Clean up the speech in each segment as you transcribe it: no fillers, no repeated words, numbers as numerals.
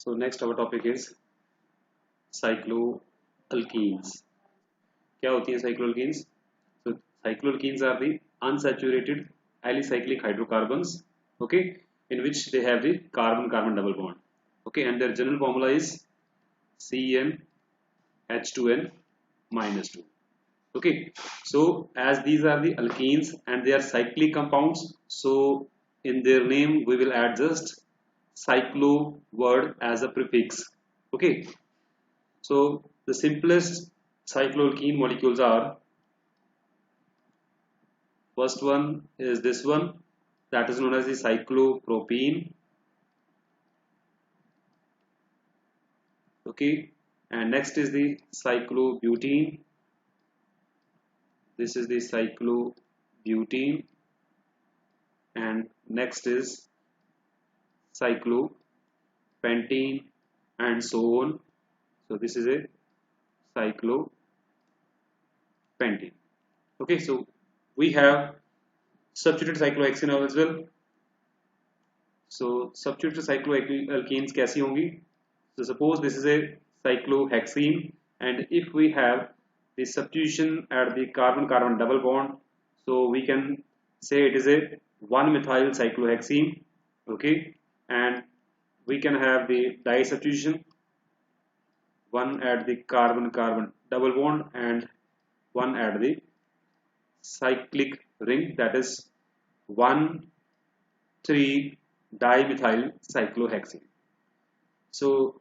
So next our topic is cycloalkenes. क्या होती हैं cycloalkenes? So cycloalkenes are the unsaturated alicyclic hydrocarbons, okay, in which they have the carbon-carbon double bond, okay, and their general formula is CnH2n minus 2. Okay, so as these are the alkenes and they are cyclic compounds, so in their name we will add just cyclo word as a prefix. Okay, so the simplest cycloalkene molecules are, first one is this one, that is known as the cyclopropene. Okay, and next is the cyclobutene. This is the cyclobutene, and next is cyclopentene, and so on. So this is a cyclopentene. Okay, so we have substituted cyclohexane as well. So substituted cycloalkenes कैसी होंगी? So suppose this is a cyclohexene, and if we have the substitution at the carbon-carbon double bond, so we can say it is a 1-methyl cyclohexene. Okay, and we can have the disubstitution, one at the carbon-carbon double bond and one at the cyclic ring, that is 1,3-dimethyl cyclohexane. So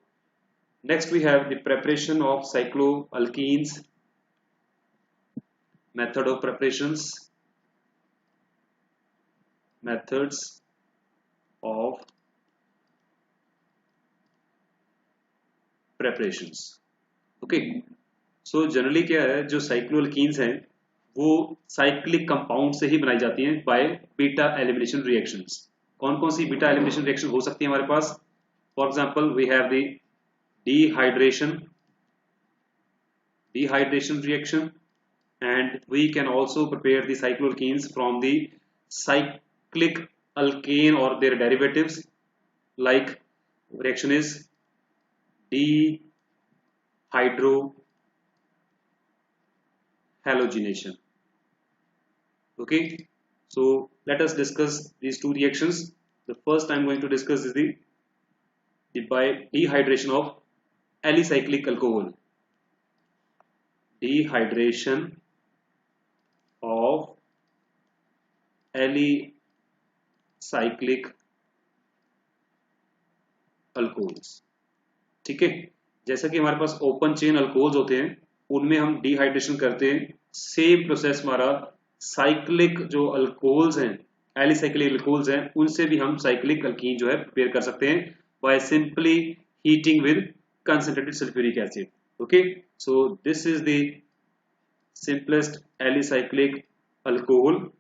next we have the preparation of cycloalkenes. Method of preparations. Methods of preparations. Okay, so generally क्या है, जो cycloalkenes हैं वो cyclic compound से ही बनाई जाती हैं by beta elimination reactions. कौन कौन सी beta elimination reaction हो सकती है हमारे पास? For example, we have the dehydration reaction, and we can also prepare the cycloalkenes from the cyclic alkane or their derivatives, like reaction is dehydrohalogenation. Okay, so let us discuss these two reactions. The first I am going to discuss is the dehydration of alicyclic alcohol. Dehydration of alicyclic alcohols. ठीक है, जैसा कि हमारे पास open chain alcohols होते हैं उनमें हम dehydration करते हैं, सेम प्रोसेस हमारा साइक्लिक जो अल्कोहल्स हैं, एलिसाइक्लिक अल्कोहल्स हैं, उनसे भी हम साइक्लिक अल्कीन जो है प्रिपेयर कर सकते हैं by simply heating with concentrated sulfuric acid. Okay, so this is the simplest alicyclic alcohol,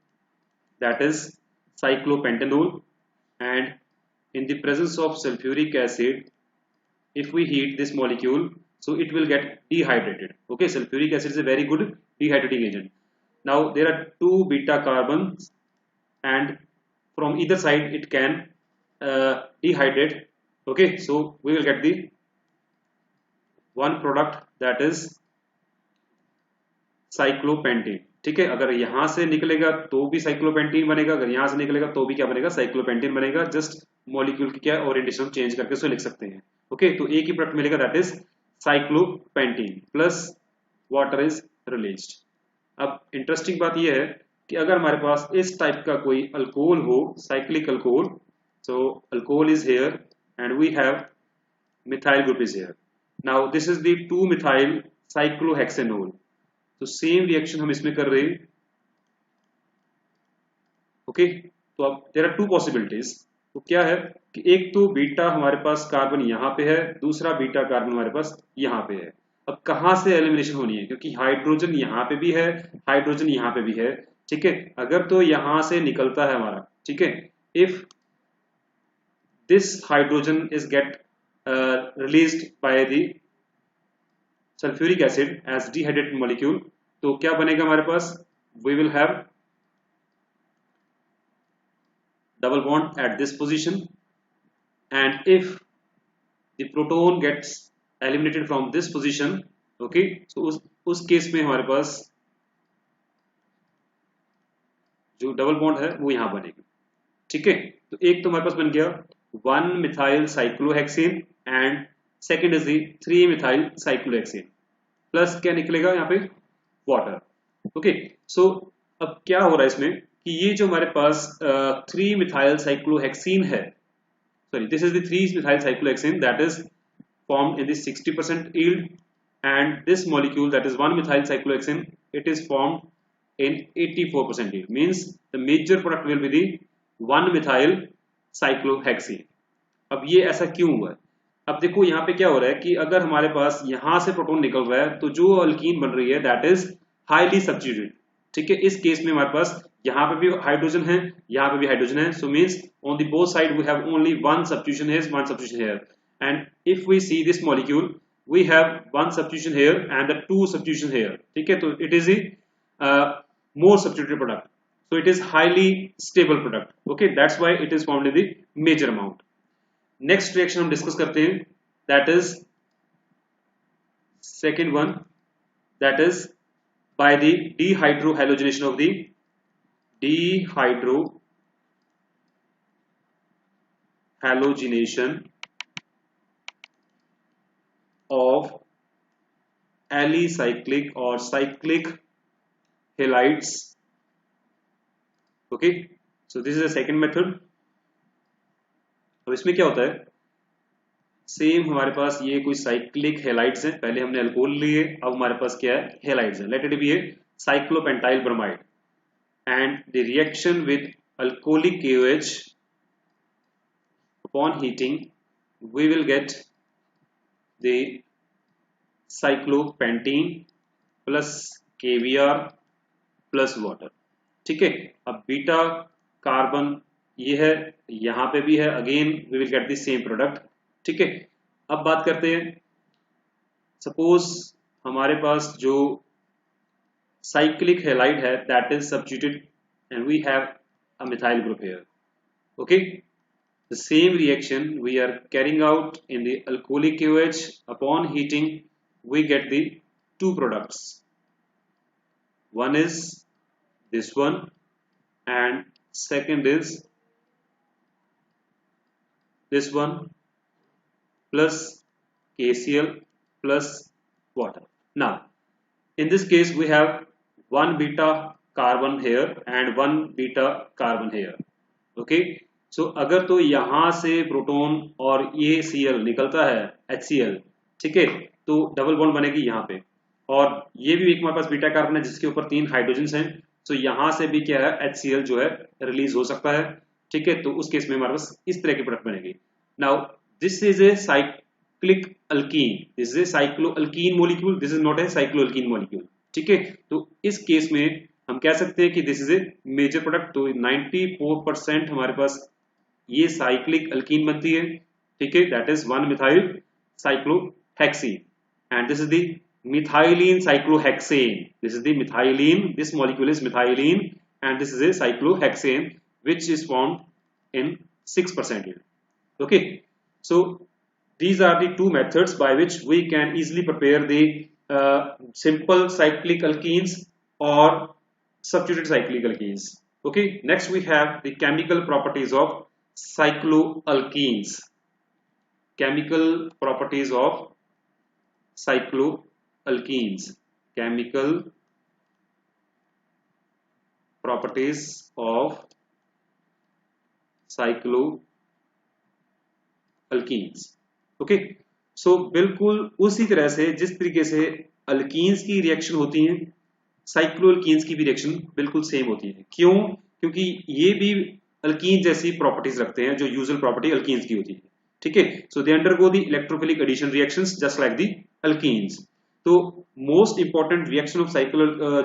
that is cyclopentanol, and in the presence of sulfuric acid, if we heat this molecule, so it will get dehydrated. Okay, sulfuric acid is a very good dehydrating agent. Now there are two beta carbons, and from either side it can dehydrate. Okay, so we will get the one product, that is cyclopentene. ठीक है, अगर यहां से निकलेगा तो भी cyclopentene बनेगा, अगर यहां से निकलेगा तो भी क्या बनेगा, cyclopentene बनेगा. जस्ट मॉलिक्यूल की क्या ओरिएंटेशन चेंज करके उसको लिख सकते हैं. ओके, तो एक ही प्रोडक्ट मिलेगा, that is cyclopentene plus water is released. अब इंटरेस्टिंग बात यह है कि अगर हमारे पास इस टाइप का कोई अल्कोहल हो, cyclic alcohol, so alcohol is here and we have methyl group is here. Now this is the 2-methyl cyclohexanol. तो सेम रिएक्शन हम इसमें कर रहे हैं. ओके, तो अब देयर आर टू पॉसिबिलिटीज. तो क्या है कि एक तो बीटा हमारे पास कार्बन यहाँ पे है, दूसरा बीटा कार्बन हमारे पास यहाँ पे है. अब कहाँ से एलिमिनेशन होनी है, क्योंकि हाइड्रोजन यहाँ पे भी है, हाइड्रोजन यहाँ पे भी है. ठीक है, अगर तो यहाँ से निकलता है हमारा, ठीक है, if this hydrogen is get released by the sulfuric acid as dehydrated molecule, तो क्या बनेगा हमारे पास, we will have double bond at this position, and if the proton gets eliminated from this position. Okay, so उस case में हमारे पास जो double bond है वो यहां बनेगी। ठीक है, तो एक तो हमारे पास बन गया 1 methyl cyclohexane and second is the 3 methyl cyclohexane, plus क्या निकलेगा यहाँ पे वाटर। ओके, सो अब क्या हो रहा है इसमें कि ये जो हमारे पास 3 मिथाइल साइक्लोहेक्सीन है, sorry, this is the 3 methyl cyclohexane that is formed in the 60% yield, and this molecule that is 1 methyl cyclohexane, it is formed in 84% yield, means the major product will be the 1 methyl cyclohexane। अब ये ऐसा क्यों हुआ है? अब देखो यहाँ पे क्या हो रहा है कि अगर हमारे पास यहां से प्रोटॉन निकल रहा है तो जो अल्कीन बन रही है दैट इज हाईली सब्स्टिट्यूटेड। ठीक है, इस केस में हमारे पास यहाँ पे भी हाइड्रोजन है, यहाँ पे भी हाइड्रोजन है, so means on the both side we have only one substitution here, one substitution here, and if we see this molecule we have one substitution here and the two substitution here. ठीक है, तो it is the more substituted product, so it is highly stable product। okay, that's why it is formed in the major amount। next reaction हम discuss करते हैं, that is second one, that is by the dehydrohalogenation of the dehydrohalogenation of alicyclic or cyclic halides। okay, so this is the second method। अब इसमें क्या होता है, same हमारे पास ये कोई साइक्लिक हेलाइड्स हैं, पहले हमने अल्कोहल लिए, अब हमारे पास क्या है, हेलाइड्स हैं। Let it be a cyclopentyl bromide and the reaction with alcoholic KOH, upon heating we will get the cyclopentene plus KBr plus water. ठीक है, अब बीटा कार्बन ये है, यहां पे भी है, again we will get the same product. ठीक है, अब बात करते हैं, सपोज हमारे पास जो साइक्लिक हैलाइड है that is substituted and we have a methyl group here. Okay, the same reaction we are carrying out in the alcoholic KOH, upon heating we get the two products, one is this one and second is this one plus KCl plus water। now in this case we have one beta carbon here and one beta carbon here। okay, so अगर तो यहां से proton और ये Cl निकलता है HCl, ठीक है, तो डबल बॉन्ड बनेगी यहाँ पे, और ये भी एक हमारे पास बीटा कार्बन है जिसके ऊपर 3 हाइड्रोजन हैं, तो यहां से भी क्या है, HCl जो है रिलीज हो सकता है। ठीक है, तो उस केस में हमारे पास इस तरह की प्रोडक्ट बनेगी। Now this is a cyclic alkene, this is a cycloalkene molecule, this is not a cycloalkene molecule. ठीक है, तो इस केस में हम कह सकते हैं कि this is a major product. तो 94% हमारे पास ये साइक्लिक अल्कीन बनती है। ठीक है, that is 1 methyl cyclohexene and this is the methylene cyclohexane, this is the methylene, this molecule is methylene and this is a cyclohexane which is formed in 6% yield। okay, so these are the two methods by which we can easily prepare the simple cyclic alkenes or substituted cyclic alkenes। okay, next we have the chemical properties of cycloalkenes, chemical properties of cycloalkenes, chemical properties of cycloalkenes। Okay, so बिल्कुल उसी तरह से जिस तरीके से alkenes की reaction होती है, साइक्लोअल्कीन्स की भी रिएक्शन बिल्कुल सेम होती है। क्यों? क्योंकि ये भी अल्कीन जैसी प्रॉपर्टीज रखते हैं जो यूजुअल प्रॉपर्टी अल्कीन्स की होती है। ठीक है, so they undergo the electrophilic addition reactions just like the alkenes. तो मोस्ट इंपॉर्टेंट रिएक्शन ऑफ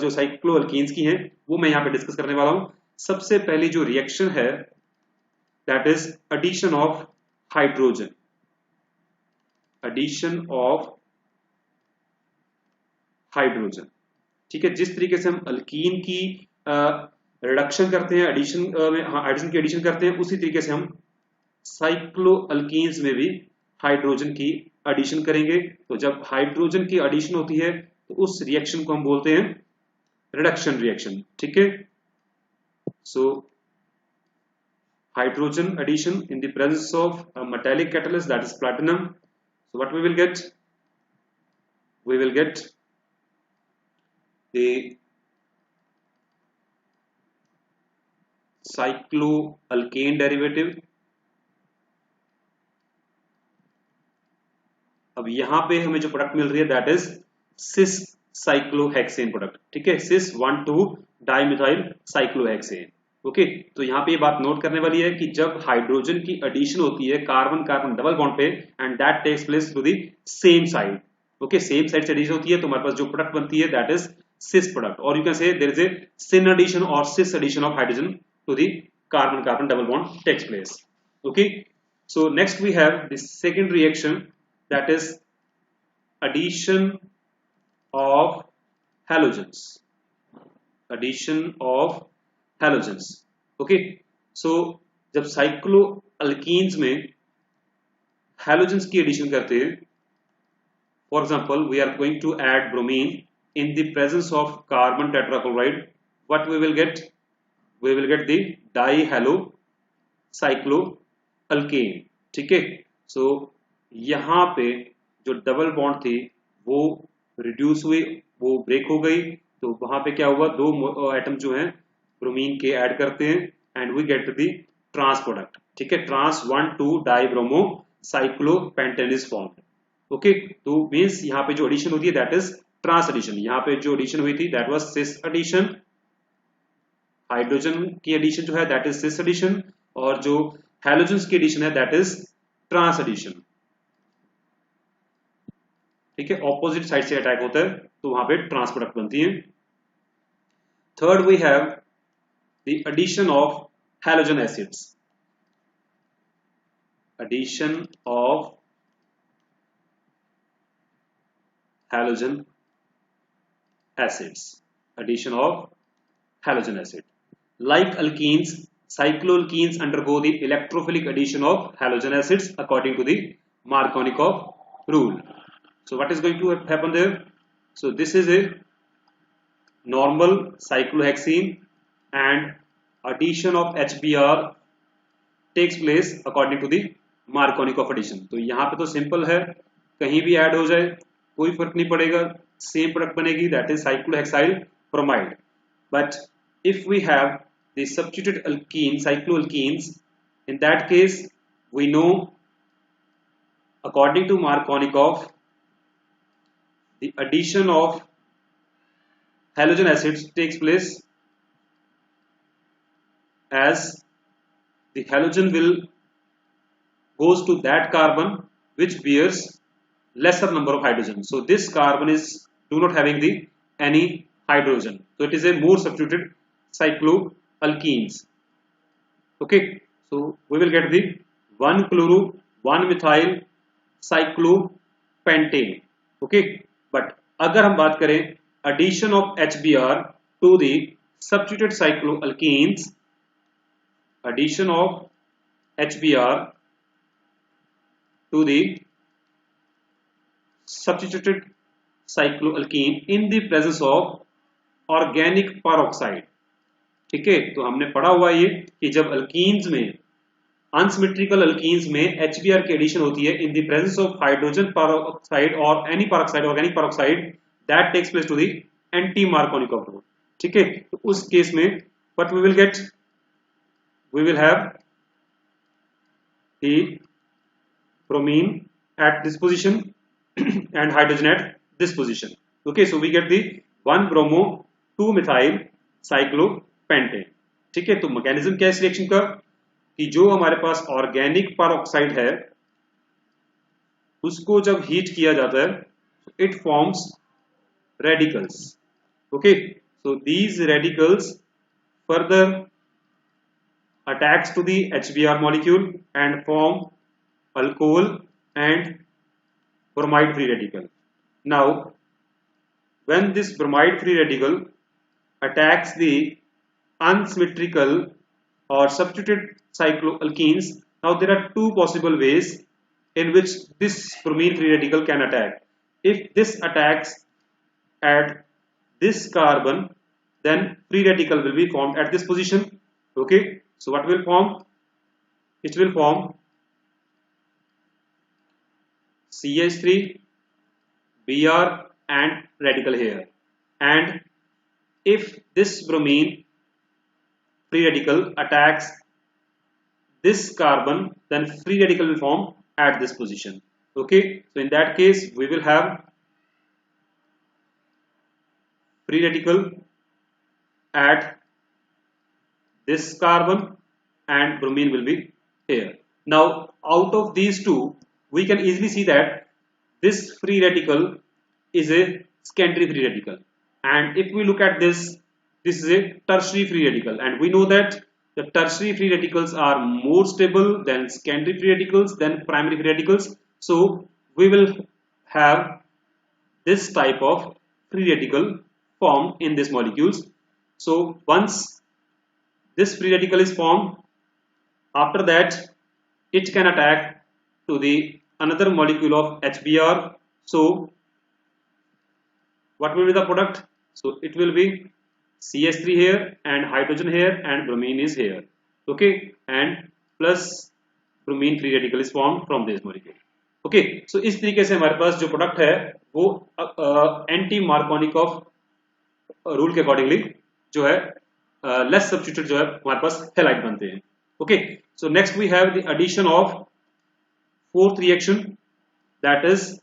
जो साइक्लोअल्कीन्स की हैं वो मैं यहाँ पे डिस्कस करने वाला हूं। सबसे पहली जो रिएक्शन है that is addition of hydrogen, addition of hydrogen. ठीक है, जिस तरीके से हम अल्कीन की रिडक्शन करते हैं, एडिशन में हाइड्रोजन की एडिशन करते हैं, उसी तरीके से हम साइक्लोअल्कीन्स में भी हाइड्रोजन की एडिशन करेंगे। तो जब हाइड्रोजन की एडिशन होती है तो उस रिएक्शन को हम बोलते हैं रिडक्शन रिएक्शन। ठीक है, सो hydrogen addition in the presence of a metallic catalyst, that is platinum. So what we will get? We will get the cycloalkane derivative. अब यहां पे हमें जो प्रोडक्ट मिल रही है that is sis cyclohexane product. ठीक है, सिस 1,2 डाइमिथाइल साइक्लोहेक्सेन। ओके, तो यहाँ पे ये बात नोट करने वाली है कि जब हाइड्रोजन की एडिशन होती है कार्बन कार्बन डबल बॉन्ड पे and that takes place to the same side. Okay, same side से एडिशन होती है तो हमारे पास जो प्रोडक्ट बनती है दैट इज सिस प्रोडक्ट, और you can say there is a syn addition और cis addition of hydrogen to the carbon carbon double bond takes place. Okay, so next we have the second reaction, that is addition of halogens. Addition of halogens. Okay, so जब साइक्लोअल्कीन्स में halogens की addition करते हैं, for example we are going to add bromine in the presence of carbon tetrachloride, what we will get? We will get the dihalocycloalkane. ठीक है, सो यहाँ पे जो डबल बॉन्ड थी वो रिड्यूस हुई, वो ब्रेक हो गई, तो वहां पे क्या हुआ, दो एटम जो हैं ब्रोमीन के ऐड करते हैं and we get the trans product. ठीक है, trans 1,2 dibromo cyclopentane is formed. Okay, तो मींस यहाँ पे जो एडिशन होती है दैट इज ट्रांस एडिशन। यहाँ पे जो एडिशन हुई थी that was cis addition, hydrogen की एडिशन जो है दैट इज सिस एडिशन, और जो हैलोजेंस की एडिशन है दैट इज ट्रांस एडिशन। ठीक है, ऑपोजिट साइड से अटैक होता है तो वहां पे ट्रांस प्रोडक्ट बनती है। Third we have the addition of halogen acids. Addition of halogen acids, addition of halogen acid. Like alkenes, cycloalkenes undergo the electrophilic addition of halogen acids according to the Markovnikov rule. So what is going to happen there? So this is a normal cyclohexene and addition of HBr takes place according to the Markovnikov addition. तो यहाँ पे तो simple है, कहीं भी add हो जाए कोई फर्क नहीं पड़ेगा, सेम प्रोडक्ट बनेगी, that is cyclohexyl bromide. But if we have the substituted alkene, cycloalkenes, in that case we know according to Markovnikov the addition of halogen acids takes place as the halogen will goes to that carbon which bears lesser number of hydrogen. So this carbon is do not having the any hydrogen, so it is a more substituted cycloalkenes. Okay, so we will get the 1-chloro 1-methyl cyclopentane. Okay, but अगर हम बात करें addition of HBr to the substituted cycloalkenes, addition of HBr to the substituted cycloalkene in the presence of organic peroxide. ठीक है, तो हमने पढ़ा हुआ ये कि जब अल्कीन्स में अनसिमेट्रिकल अल्कीन्स में HBr की एडिशन होती है in the presence of hydrogen peroxide और any peroxide organic peroxide, that takes place to the anti Markovnikov rule. ठीक है, तो उस केस में what we will get, we will have the bromine at this position and hydrogen at this position. Okay, so we get the 1-bromo 2-methyl cyclopentane। ठीक है, तो mechanism क्या है इस रिएक्शन का कि जो हमारे पास ऑर्गेनिक परऑक्साइड है उसको जब हीट किया जाता है it forms radicals. Okay, so these radicals further attacks to the HBr molecule and form alcohol and bromide free radical. Now when this bromide free radical attacks the unsymmetrical or substituted cycloalkenes, now there are two possible ways in which this bromine free radical can attack. If this attacks at this carbon, then free radical will be formed at this position. Okay, so what will form? It will form CH3, Br and radical here. And if this bromine free radical attacks this carbon, then free radical will form at this position. Okay, so in that case we will have free radical at this carbon and bromine will be here. Now out of these two, we can easily see that this free radical is a secondary free radical, and if we look at this, this is a tertiary free radical, and we know that the tertiary free radicals are more stable than secondary free radicals than primary free radicals. So we will have this type of free radical formed in these molecules. So once this free radical is formed, after that it can attack to the another molecule of HBr. So what will be the product? So it will be CH3 here and hydrogen here and bromine is here. Okay, and plus bromine free radical is formed from this molecule. Okay, so इस तरीके से हमारे पास जो product है वो anti Markovnikov rule के accordingly जो है लेस सब्स्टिट्यूट जो है हमारे पास हैलाइड बनते हैं. Okay, so next we have the addition of fourth reaction, that is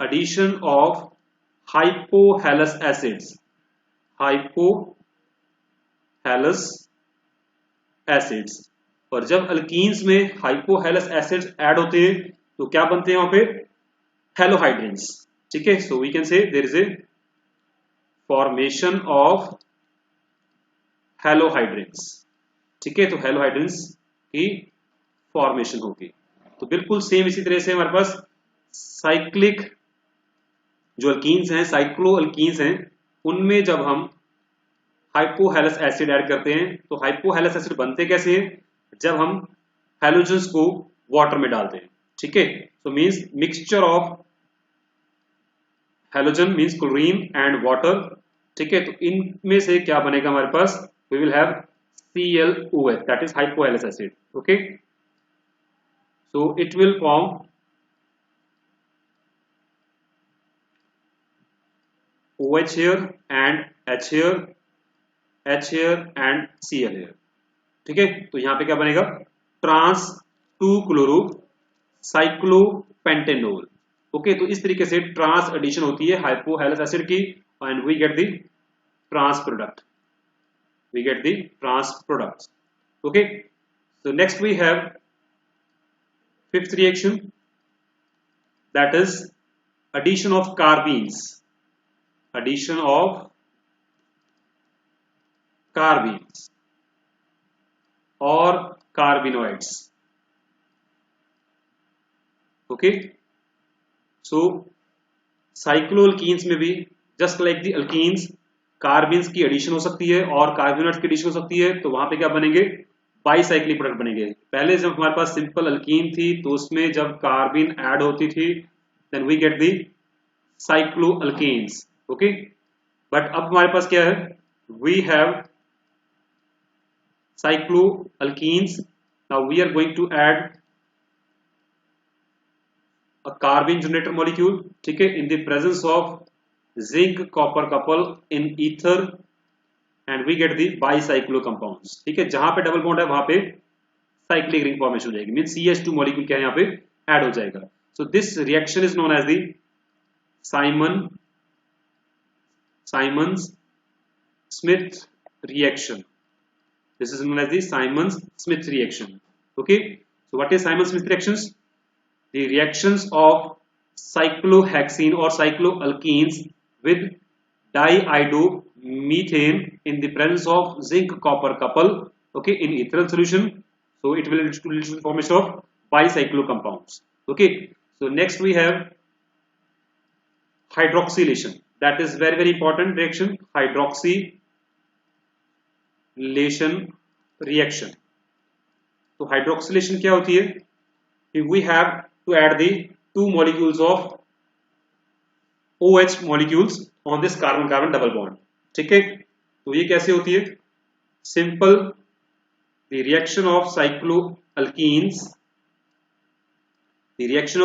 addition of hypohalous acids. Hypohalous acids. और जब अल्कीन्स में हाइपोहेलस एसिड्स ऐड होते हैं तो क्या बनते हैं वहां पे? हेलोहाइड्रिन्स. ठीक है, so we can say there is a formation of halohydrins. ठीक है, तो हेलोहाइड्रिन्स की फॉर्मेशन होगी. तो बिल्कुल सेम इसी तरह से हमारे पास साइक्लिक जो अल्कीन्स हैं, साइक्लो अल्कीन्स हैं, उनमें जब हम हाइपोहेलस एसिड ऐड करते हैं तो हाइपोहेलस एसिड बनते कैसे हैं? जब हम हैलोजन्स को वाटर में डालते हैं. ठीक है, so means mixture of halogen means chlorine and water. ठीक है, तो इनमें से क्या बनेगा हमारे पास? We will have ClOH, that is hypohalous acid. Okay, so it will form OH here and H here, H here and Cl here. ठीक है, तो यहां पे क्या बनेगा? Trans 2 chloro साइक्लोपेंटेनोल. ओके, तो इस तरीके से ट्रांस एडिशन होती है हाइपोहेलस एसिड की and we get the trans product. Okay, so next we have fifth reaction, that is addition of carbenes. और कार्बिनोइड्स. ओके, सो साइक्लोअल्कीन्स में भी जस्ट लाइक द अल्कीन्स कार्बिन्स की एडिशन हो सकती है और कार्बिनोइड्स की एडिशन हो सकती है. तो वहां पे क्या बनेंगे? बाईसाइक्लिक प्रोडक्ट बनेंगे. पहले जब हमारे पास सिंपल अल्कीन थी तो उसमें जब कार्बिन ऐड होती थी then we get the cycloalkenes. Okay, but अब हमारे पास क्या है? We have cycloalkenes. Now we are going to add a carbene generator molecule. ठीक है, in the presence of zinc copper couple in ether and we get the bicyclo compounds. ठीक है, जहां पे डबल बॉन्ड है वहां पे साइक्लिक रिंग फॉर्मेशन हो जाएगी. मींस CH2 मॉलिक्यूल क्या है यहाँ पे ऐड हो जाएगा. So this reaction is known as the Simons-Smith reaction. This is known as the Simons-Smith reaction. Okay, so what is Simons-Smith reactions? The reactions of cyclohexene or cycloalkenes with diiodomethane in the presence of zinc copper couple, okay, in ethereal solution. So it will lead to the formation of bicyclo compounds. Okay, so next we have hydroxylation. That is very important reaction, hydroxylation reaction. तो hydroxylation क्या होती है कि we have to add the 2 molecules of OH molecules on this carbon carbon double bond, ठीक है। तो ये कैसे होती है, simple, the reaction of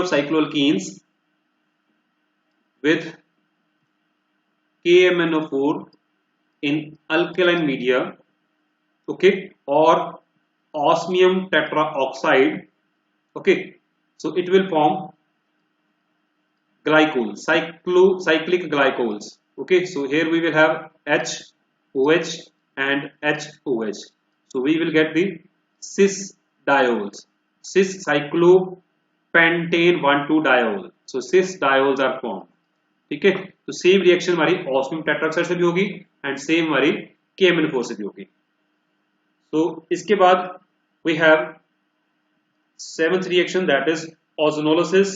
cycloalkenes with KMnO4 in alkaline media, okay, or osmium tetraoxide, okay, so it will form glycols, cyclic glycols, okay. So here we will have HOH and HOH, so we will get the cis diols, cis cyclopentane 1,2 diol, so cis diols are formed, ठीक है। तो same reaction हमारी osmium tetroxide से भी होगी and same हमारी KMnO4 से भी होगी। तो इसके बाद we have 7th reaction, that is ozonolysis.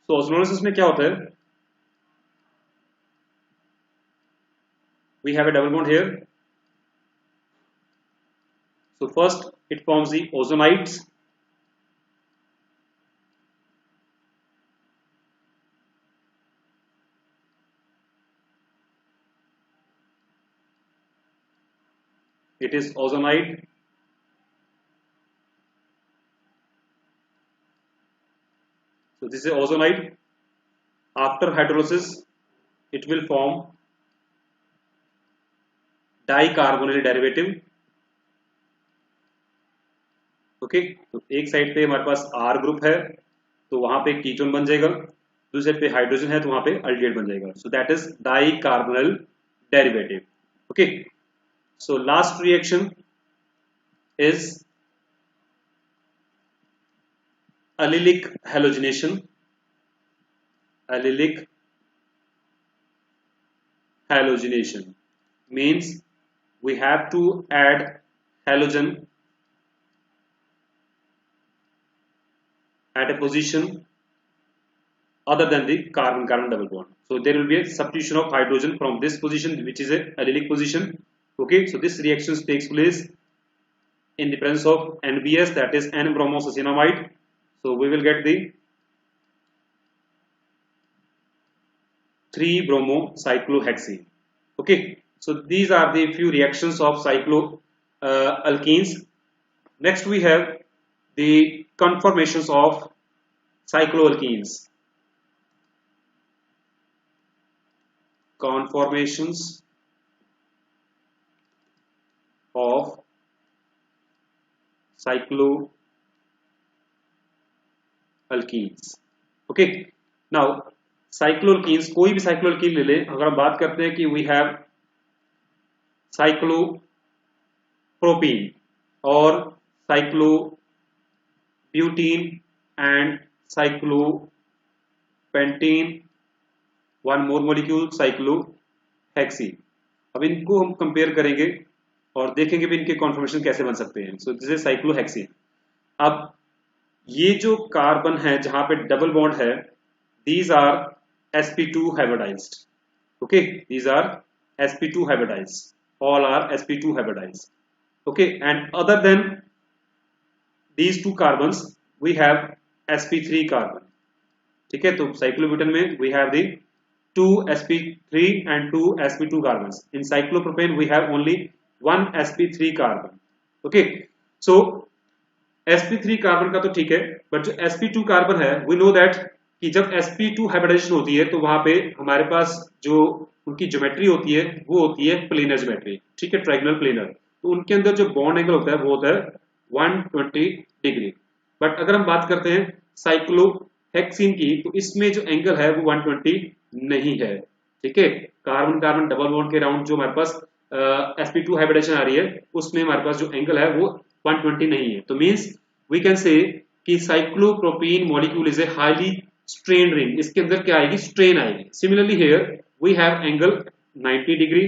तो ओजोनोलिसिस में क्या होता है, we have a double bond here, so first it forms the ozonides, it is ozonide, so this is ozonide. After hydrolysis it will form dicarbonyl derivative, okay. तो एक side पे हमारे पास R group है तो वहां पे कीटोन बन जाएगा, दूसरी साइड पे हाइड्रोजन है तो वहां पे अल्डिहाइड बन जाएगा, so that is dicarbonyl derivative, okay. So last reaction is allylic halogenation. Allylic halogenation means we have to add halogen at a position other than the carbon-carbon double bond. So there will be a substitution of hydrogen from this position, which is a allylic position. Okay, so this reaction takes place in the presence of NBS, that is N-bromosuccinimide. So we will get the 3-bromocyclohexene. Okay, so these are the few reactions of cycloalkenes. Next we have the conformations of cycloalkenes. Conformations of cycloalkenes. Okay, now cycloalkenes, कोई भी cycloalkene ले लें, अगर हम बात करते हैं कि we have cyclopropene और cyclobutene and cyclopentane, one more molecule cyclohexene. अब इनको हम कंपेयर करेंगे और देखेंगे भी इनके कॉन्फॉर्मेशन कैसे बन सकते हैं। So this is cyclohexene. अब ये जो कार्बन है जहां पे डबल बॉन्ड है, these are sp2 hybridized, okay, these are sp2 hybridized, all are sp2 hybridized, okay, and other than these two carbons we have sp3 carbon, ठीक है। तो साइक्लोब्यूटेन में we have the 2 sp3 and 2 sp2 carbons. In cyclopropane we have only 1 sp3 carbon, okay. So sp3 carbon का तो ठीक है, but जो sp2 carbon है we know that कि जब sp2 हाइब्रिडाइजेशन होती है तो वहां पे हमारे पास जो उनकी ज्योमेट्री होती है वो होती है प्लेनर ज्योमेट्री, ठीक है, ट्रायंगुलर प्लेनर। तो उनके अंदर जो बॉन्ड एंगल होता है वो होता है 120 डिग्री। बट अगर हम बात करते हैं साइक्लोहेक्सीन की तो इसमें जो एंगल है वो 120 नहीं है, ठीक है। कार्बन कार्बन डबल बॉन्ड के राउंड जो हमारे पास sp2 हाइब्रिडेशन आ रही है उसमें हमारे पास जो एंगल है वो 120 नहीं है। तो मींस वी कैन से कि cyclopropene molecule is a highly strain ring, इसके अंदर क्या आएगी, स्ट्रेन आएगी। Similarly here we have angle 90 degree,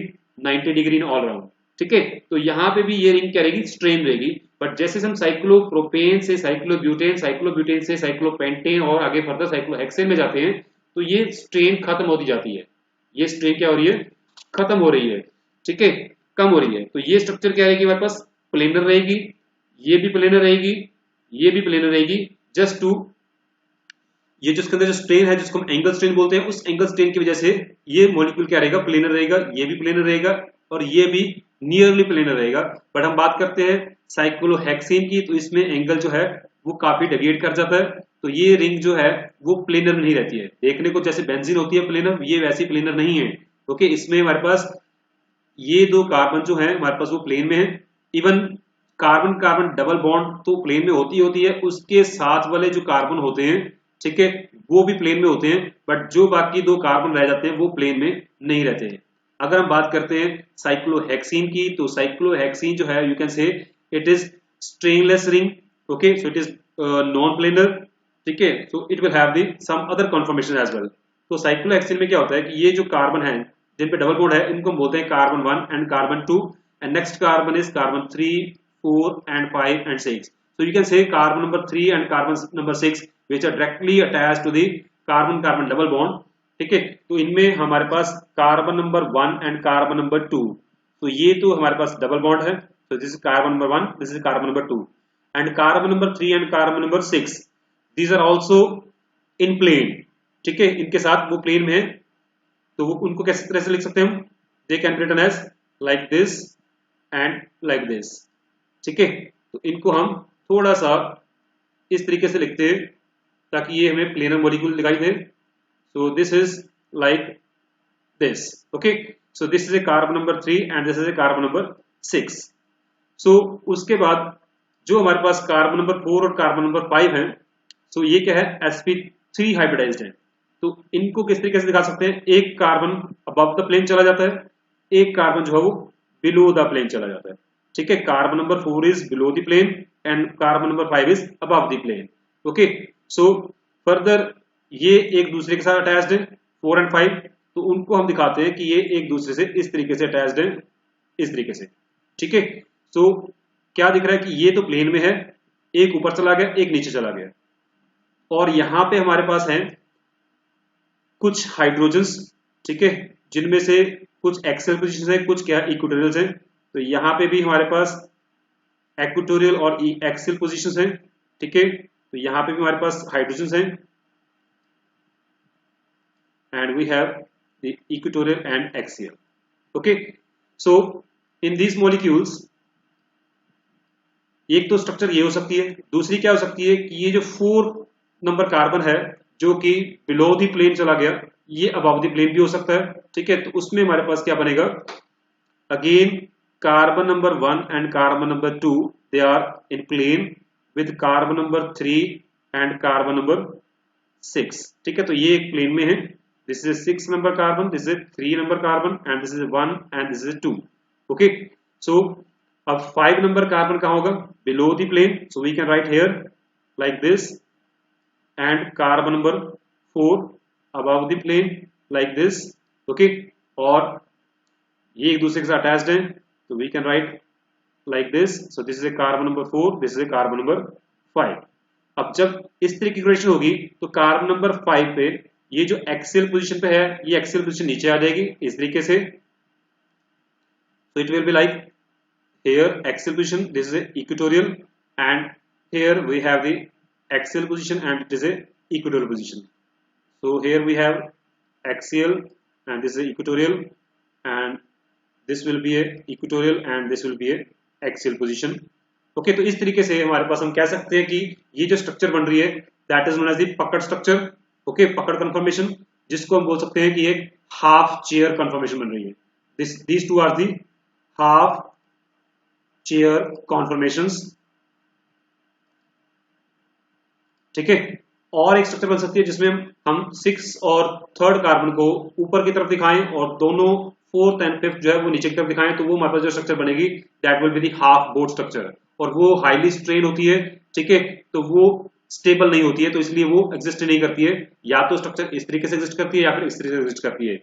90 degree in all round, ठीक है। तो यहाँ पे भी ये रिंग क्या रहेगी, स्ट्रेन रहेगी। बट जैसे हम साइक्लोप्रोपेन से साइक्लोब्यूटेन, साइक्लोब्यूटेन से साइक्लोपेंटेन और आगे फर्दर साइक्लोहेक्सेन में जाते हैं तो ये स्ट्रेन खत्म होती जाती है, ये स्ट्रेन क्या हो रही है, खत्म हो रही है, ठीक है, कम हो रही है। तो ये स्ट्रक्चर क्या रहेगी हमारे पास, प्लेनर रहेगी, ये भी प्लेनर रहेगी, ये भी प्लेनर रहेगी, जस्ट टू ये जो इसके अंदर जो स्ट्रेन है जिसको हम एंगल स्ट्रेन बोलते हैं, उस एंगल स्ट्रेन की वजह से ये मॉलिक्यूल क्या रहेगा, प्लेनर रहेगा, ये भी प्लेनर रहेगा और ये भी नियरली प्लेनर रहेगा। बट हम बात करते हैं साइक्लोहेक्सीन की, तो इसमें एंगल जो है वो काफी डेविएट कर जाता है, तो ये रिंग जो है वो प्लेनर नहीं रहती है। देखने को जैसे बेंजीन होती है प्लेनर, ये वैसी प्लेनर नहीं है। ओके, इसमें हमारे पास ये दो कार्बन जो है हमारे पास वो प्लेन में है। Even carbon carbon double bond तो प्लेन में होती है, उसके साथ वाले जो कार्बन होते हैं, ठीक है, वो भी प्लेन में होते हैं, बट जो बाकी दो कार्बन रह जाते हैं वो प्लेन में नहीं रहते हैं। अगर हम बात करते हैं साइक्लोहेक्सीन की, तो साइक्लोहेक्सीन जो है you can say it is strainless ring. Okay, so it is non planar, ठीक है, so it will have the some other conformation as well. तो साइक्लोहेक्सीन में क्या होता है कि ये जो कार्बन है जिन पे डबल बॉन्ड है, इनको हम बोलते हैं carbon 1 and carbon 2, and next carbon is carbon 3, 4 and 5 and 6. So you can say carbon number 3 and carbon number 6 which are directly attached to the carbon carbon double bond. ठीक है, तो इनमें हमारे पास carbon number 1 and carbon number 2, तो ये तो हमारे पास डबल बॉन्ड है, तो this is carbon number 1, this is carbon number 2, and carbon number 3 and carbon number 6 these are also in plane. ठीक है, इनके साथ वो प्लेन में है, तो वो उनको किस तरह से लिख सकते हैं हम, they can be written as like this and like this. ठीक है, तो इनको हम थोड़ा सा इस तरीके से लिखते हैं ताकि ये हमें प्लेनर मॉलिक्यूल दिखाई दे। So this is like this. Okay, so this is a carbon number 3 and this is a carbon number 6। So उसके बाद जो हमारे पास कार्बन नंबर 4 और कार्बन नंबर 5 है, सो ये क्या है, sp3 हाइब्रिडाइज्ड है। तो इनको किस तरीके से दिखा सकते हैं, एक कार्बन अबव द प्लेन चला जाता है, एक कार्बन जो है वो बिलो द प्लेन चला जाता है। ठीक है, carbon number 4 is below the plane and carbon number 5 is above the plane. Okay, so further ये एक दूसरे के साथ अटैच्ड है 4 एंड 5, तो उनको हम दिखाते हैं कि ये एक दूसरे से इस तरीके से अटैच्ड है, इस तरीके से। ठीक है, सो क्या दिख रहा है कि ये तो प्लेन में है, एक ऊपर चला गया, एक नीचे चला गया, और यहां पे हमारे पास है कुछ हाइड्रोजन्स, ठीक है, जिनमें से कुछ एक्सेल पोजीशन है, कुछ क्या इक्वेटोरियल्स हैं। तो यहाँ पे भी हमारे पास इक्वेटोरियल और एक्सियल पोजीशंस हैं। ठीक है, तो यहाँ पे भी हमारे पास हाइड्रोजन्स हैं, and we have the equatorial and axial. Okay, so in these molecules एक तो स्ट्रक्चर ये हो सकती है, दूसरी क्या हो सकती है कि ये जो 4 नंबर कार्बन है जो कि बिलो द प्लेन चला गया, ये अबव द प्लेन भी हो सकता है। ठीक है, तो उसमें हमारे पास क्या बनेगा, again carbon number 1 and carbon number 2 they are in plane with carbon number 3 and carbon number 6। ठीक है, तो ये एक प्लेन में है, this is 6 number carbon, this is 3 number carbon and this is 1 and this is 2। Okay, so अब 5 number carbon कहाँ होगा, below the plane, so we can write here like this, and carbon number 4 above the plane like this। okay, और ये एक दूसरे के साथ attached हैं, तो we can write like this, so this is a carbon number 4, this is a carbon number 5। अब जब इस तरह की इक्वेशन होगी तो कार्बन नंबर 5 पे ये जो एक्सियल पोजीशन पे है, ये एक्सियल पोजीशन नीचे आ जाएगी इस तरीके से, so it will be like here axial position, this is a equatorial, and here we have the axial position and it is a equatorial position। so here we have axial and this is a equatorial, and this will be a equatorial and this will be a axial position। Okay, तो इस तरीके से हमारे पास हम कह सकते हैं कि ये जो स्ट्रक्चर बन रही है that is known as the pucker structure. Okay, pucker conformation, जिसको हम बोल सकते हैं कि एक हाफ चेयर कंफर्मेशन बन रही है। These two are the half chair conformations. ठीक है, और एक स्ट्रक्चर बन सकती है जिसमें हम 6 और 3rd कार्बन को ऊपर की तरफ दिखाएं और दोनों 4th एंड 5th जो है वो नीचे की तरफ दिखाएं, तो वो हमारे पास जो स्ट्रक्चर बनेगी that will be the half boat structure, और वो हाईली स्ट्रेन होती है। ठीक है, तो वो स्टेबल नहीं होती है, तो इसलिए वो एग्जिस्ट नहीं करती है, या तो स्ट्रक्चर इस तरीके से एग्जिस्ट करती है या फिर इस तरीके से एग्जिस्ट करती है।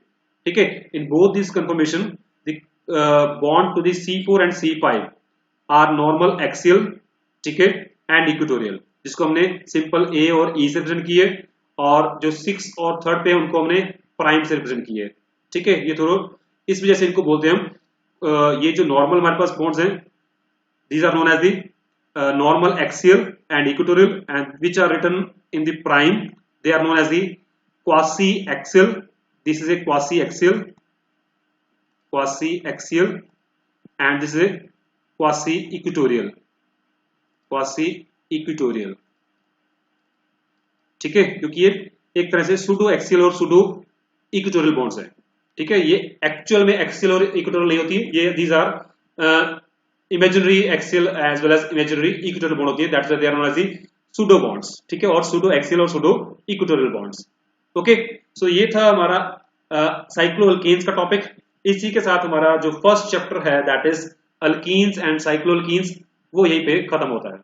ठीक है, in both this conformation the bond to the C4 and C5 are normal axial, ठीक है, एंड इक्वेटोरियल, जिसको हमने सिंपल A और E से रिप्रेजेंट किए, और जो 6 और 3rd पे उनको हमने प्राइम से रिप्रेजेंट किए। ठीक है, ये थोड़ा इस वजह से इनको बोलते हैं हम ये जो नॉर्मल हमारे पास बॉन्ड्स हैं, these are known as the normal axial and equatorial, and which are written in the prime, they are known as the quasi axial. This is a quasi axial, and this is a quasi equatorial. ठीक है, क्योंकि ये एक तरह से pseudo axial और pseudo equatorial bonds है। ठीक है, ये एक्चुअल में एक्सियल और इक्वेटोरियल नहीं होती, ये these are imaginary axial as well as imaginary equatorial bond होती है, that's why they are known as the pseudo bonds. ठीक है, और सूडो एक्सियल और pseudo equatorial bonds. Okay, so ये था हमारा साइक्लोअल्केन्स का टॉपिक। इसी के साथ हमारा जो फर्स्ट चैप्टर है दैट इज अल्कीन्स एंड साइक्लोअल्कीन्स, वो यहीं पे खत्म होता है।